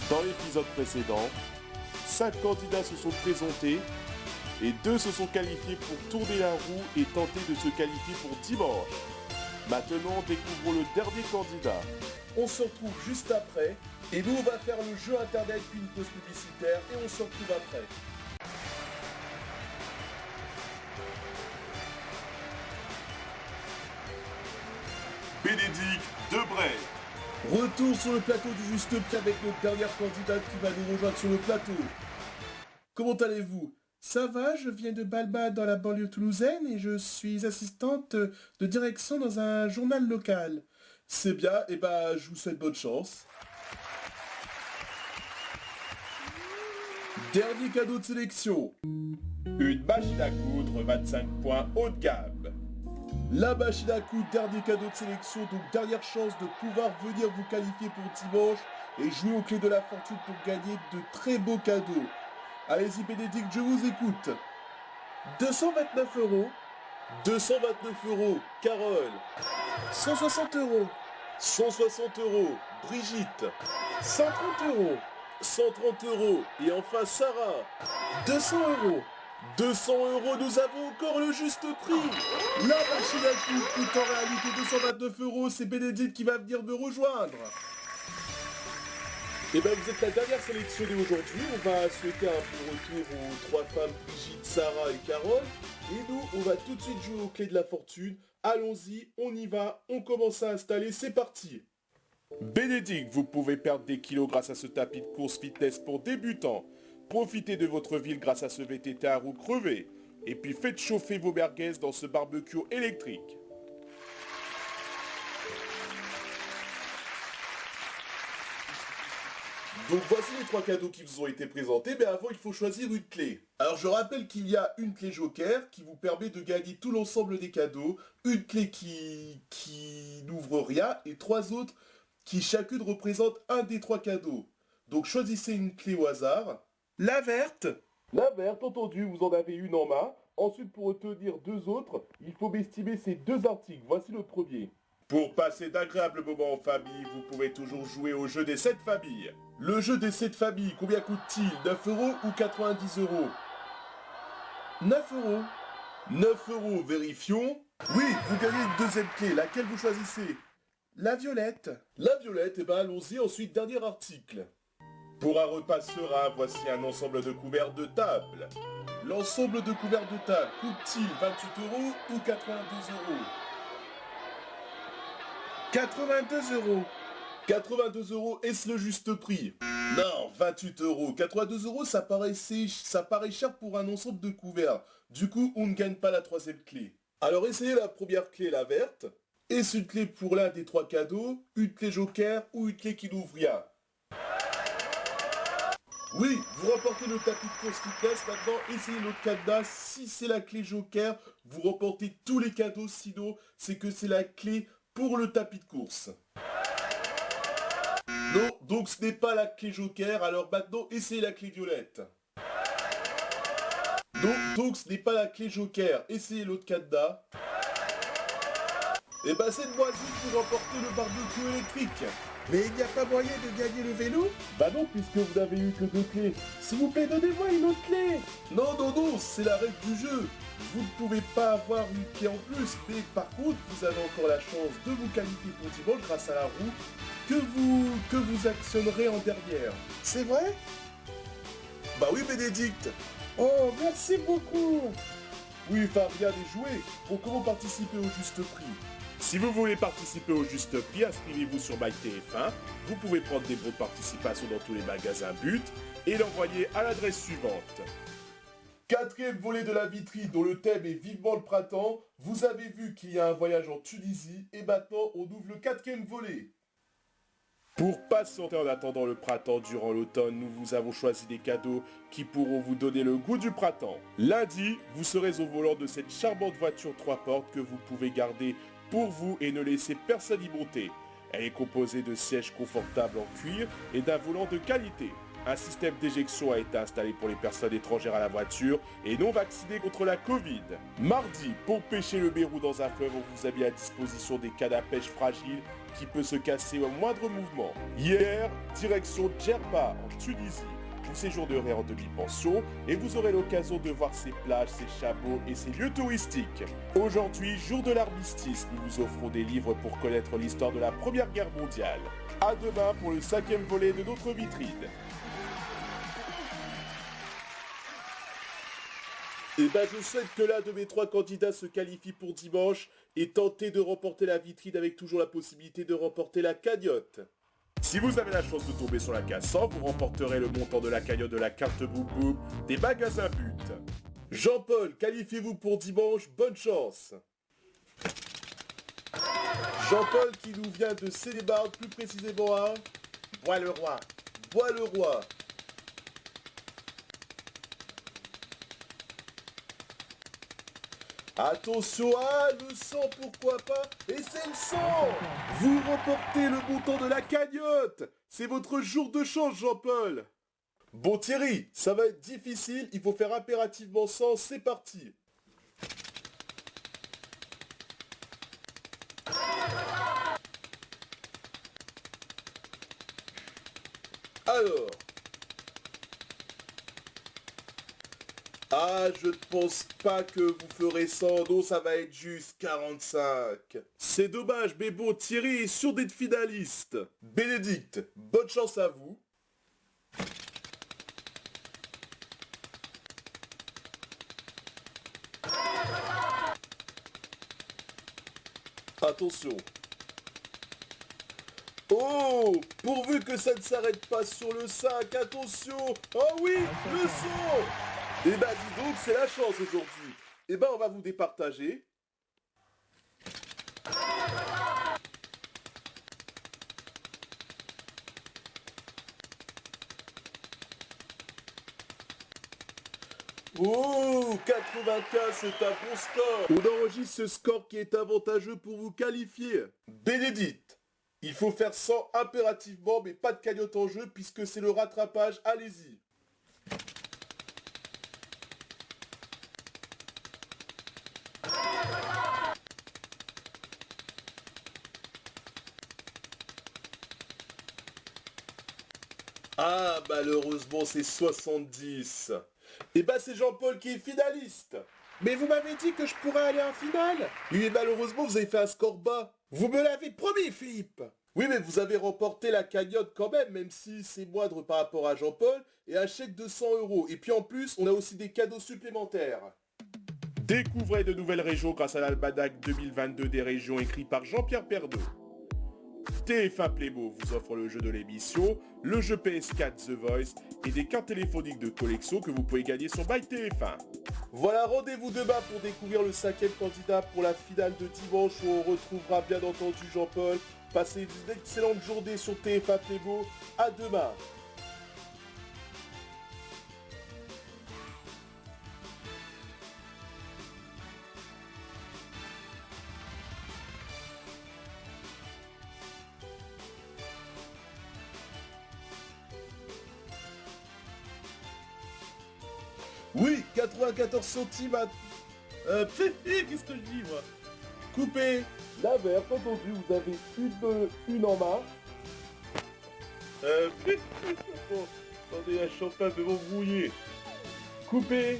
Dans l'épisode précédent, 5 candidats se sont présentés et 2 se sont qualifiés pour tourner la roue et tenter de se qualifier pour dimanche. Maintenant, découvrons le dernier candidat. On se retrouve juste après et nous on va faire le jeu internet puis une pause publicitaire et on se retrouve après. Bénédicte Debray. Retour sur le plateau du Juste Prix avec notre dernière candidate qui va nous rejoindre sur le plateau. Comment allez-vous ? Ça va, je viens de Balba dans la banlieue toulousaine et je suis assistante de direction dans un journal local. C'est bien, et bah je vous souhaite bonne chance. Dernier cadeau de sélection. Une machine à coudre 25 points haut de gamme. La machine à coudre, dernier cadeau de sélection, donc dernière chance de pouvoir venir vous qualifier pour dimanche et jouer aux clés de la fortune pour gagner de très beaux cadeaux. Allez-y Bénédicte, je vous écoute. 229 €, 229 €, Carole. 160 €, 160 €, Brigitte. 130 €, 130 €, et enfin Sarah. 200 €. 200 €, nous avons encore le juste prix. La machine à coudre coûte en réalité 229 €, c'est Bénédicte qui va venir me rejoindre. Et ben vous êtes la dernière sélectionnée aujourd'hui, on va souhaiter un bon retour aux 3 femmes Brigitte, Sarah et Carole. Et nous, on va tout de suite jouer aux clés de la fortune. Allons-y, on y va, on commence à installer, c'est parti. Bénédicte, vous pouvez perdre des kilos grâce à ce tapis de course fitness pour débutants. Profitez de votre ville grâce à ce VTT à roues crevées. Et puis faites chauffer vos merguez dans ce barbecue électrique. Donc voici les 3 cadeaux qui vous ont été présentés, mais avant il faut choisir une clé. Alors je rappelle qu'il y a une clé joker qui vous permet de gagner tout l'ensemble des cadeaux, une clé qui n'ouvre rien et 3 autres qui chacune représente un des 3 cadeaux. Donc choisissez une clé au hasard. La verte. La verte, entendu, vous en avez une en main. Ensuite pour retenir 2 autres, il faut m'estimer ces 2 articles. Voici le premier. Pour passer d'agréables moments en famille, vous pouvez toujours jouer au jeu des 7 familles. Le jeu des 7 familles, combien coûte-t-il ? 9 € ou 90 €? 9 €. 9 €, vérifions. Oui, vous gagnez une deuxième clé, laquelle vous choisissez ? La violette. La violette, et ben allons-y, ensuite dernier article. Pour un repas serein, voici un ensemble de couverts de table. L'ensemble de couverts de table coûte-t-il 28 € ou 92 €? 82 €. 82 €, est-ce le juste prix? Non, 28 €. 82 €, ça paraît cher pour un ensemble de couverts. Du coup, on ne gagne pas la troisième clé. Alors essayez la première clé, la verte. Est-ce une clé pour l'un des 3 cadeaux, une clé joker ou une clé qui n'ouvre rien? Oui, vous remportez le tapis de course fitness. Maintenant, essayez l'autre cadenas. Si c'est la clé joker, vous remportez tous les cadeaux. Sinon, c'est que c'est la clé pour le tapis de course. Non, donc ce n'est pas la clé joker. Alors maintenant, essayez la clé violette. Non, donc ce n'est pas la clé joker. Essayez l'autre cadenas. Et bah cette moisi pour remporter le barbecue électrique. Mais il n'y a pas moyen de gagner le vélo ? Bah non, puisque vous n'avez eu que 2 clés. S'il vous plaît, donnez-moi une autre clé. Non, non, non, c'est la règle du jeu. Vous ne pouvez pas avoir une clé en plus, mais par contre, vous avez encore la chance de vous qualifier pour dimanche grâce à la roue que vous actionnerez en dernière. C'est vrai ? Bah oui, Bénédicte. Oh, merci beaucoup. Oui, enfin, rien n'est joué. Pour comment participer au juste prix ? Si vous voulez participer au juste prix, inscrivez-vous sur MyTF1. Vous pouvez prendre des bons de participation dans tous les magasins But et l'envoyer à l'adresse suivante. 4e volet de la vitrine dont le thème est vivement le printemps. Vous avez vu qu'il y a un voyage en Tunisie et maintenant on ouvre le 4e volet. Pour patienter en attendant le printemps durant l'automne, nous vous avons choisi des cadeaux qui pourront vous donner le goût du printemps. Lundi, vous serez au volant de cette charmante voiture 3 portes que vous pouvez garder pour vous et ne laisser personne y monter. Elle est composée de sièges confortables en cuir et d'un volant de qualité. un système d'éjection a été installé pour les personnes étrangères à la voiture et non vaccinées contre la Covid. Mardi, pour pêcher le Bérou dans un fleuve, on vous a mis à disposition des cannes à pêche fragiles qui peut se casser au moindre mouvement. Hier, direction Djerba en Tunisie. Vous séjournerez en demi-pension et vous aurez l'occasion de voir ses plages, ses chameaux et ses lieux touristiques. Aujourd'hui, jour de l'armistice, nous vous offrons des livres pour connaître l'histoire de la Première Guerre mondiale. À demain pour le 5e volet de notre vitrine. Et je souhaite que l'un de mes 3 candidats se qualifie pour dimanche et tenter de remporter la vitrine avec toujours la possibilité de remporter la cagnotte. Si vous avez la chance de tomber sur la case 100, vous remporterez le montant de la cagnotte de la carte Boum Boum des magasins But. Jean-Paul, qualifiez-vous pour dimanche, bonne chance. Jean-Paul qui nous vient de Célébarde, plus précisément à Bois-le-Roi. Bois-le-Roi. Attention, le sang, pourquoi pas. Et c'est le sang. Vous remportez le montant de la cagnotte. C'est votre jour de chance, Jean-Paul. Bon Thierry, ça va être difficile, il faut faire impérativement 100, c'est parti. Alors. Je ne pense pas que vous ferez 100, non, ça va être juste 45. C'est dommage, mais bon, Thierry est sûr d'être finaliste. Bénédicte, bonne chance à vous. Attention. Oh, pourvu que ça ne s'arrête pas sur le 5, attention. Oh oui, le son. Eh dis donc, c'est la chance aujourd'hui. On va vous départager. Oh, 95, c'est un bon score. On enregistre ce score qui est avantageux pour vous qualifier. Bénédicte, il faut faire 100 impérativement, mais pas de cagnotte en jeu puisque c'est le rattrapage. Allez-y. Malheureusement, c'est 70. C'est Jean-Paul qui est finaliste. Mais vous m'avez dit que je pourrais aller en finale. Oui, mais malheureusement, vous avez fait un score bas. Vous me l'avez promis, Philippe. Oui, mais vous avez remporté la cagnotte quand même si c'est moindre par rapport à Jean-Paul, et un chèque de 100 €. Et puis en plus, on a aussi des cadeaux supplémentaires. Découvrez de nouvelles régions grâce à l'almanach 2022 des régions écrit par Jean-Pierre Pernaut. TF1 Playmo vous offre le jeu de l'émission, le jeu PS4 The Voice et des cartes téléphoniques de collection que vous pouvez gagner sur MyTF1. Voilà, rendez-vous demain pour découvrir le 5e candidat pour la finale de dimanche où on retrouvera bien entendu Jean-Paul. Passez une excellente journée sur TF1 Playmo. À demain. Oui, 94 centimes à... Qu'est-ce que je dis, moi? Coupé. La verte, entendu, vous avez une en main. Bon, attendez, la champagne de m'embrouiller. Coupé.